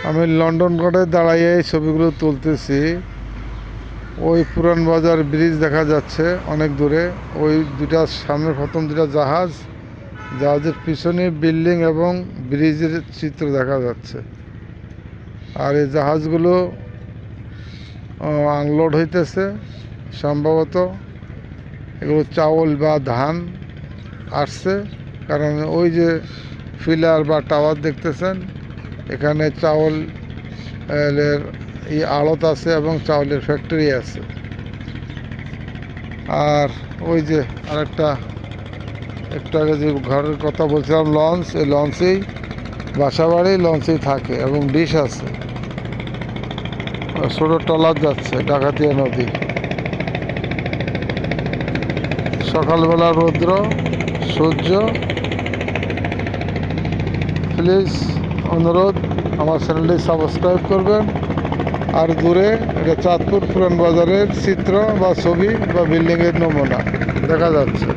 আমি লন্ডন ঘাটে দাঁড়াইয়ে এই ছবিগুলো তুলতেছি। ওই পুরান বাজার ব্রিজ দেখা যাচ্ছে অনেক দূরে। ওই দুটা সামনে প্রথম দুটা জাহাজের পিছনে বিল্ডিং এবং ব্রিজের চিত্র দেখা যাচ্ছে। আর এই জাহাজগুলো আনলোড হইতেছে সম্ভবত। এগুলো চাউল বা ধান আসছে, কারণ ওই যে ফিলার বা টাওয়ার দেখতেছেন, এখানে চাউলের আড়ত আছে এবং চাউলের ফ্যাক্টরি আছে। আর ওই যে আরেকটা একটু আগে যে ঘরের কথা বলছিলাম, লঞ্চ, এই লঞ্চেই বাসাবাড়ি লঞ্চেই থাকে এবং ডিশ আছে। ছোটো ট্রলার যাচ্ছে ডাকাতিয়া নদী। সকালবেলা রৌদ্র, সূর্য। প্লিজ অনুরোধ, আমার চ্যানেলটি সাবস্ক্রাইব করবেন। আর দূরে এটা চাঁদপুর পুরান বাজারের চিত্র বা ছবি বা বিল্ডিংয়ের নমুনা দেখা যাচ্ছে।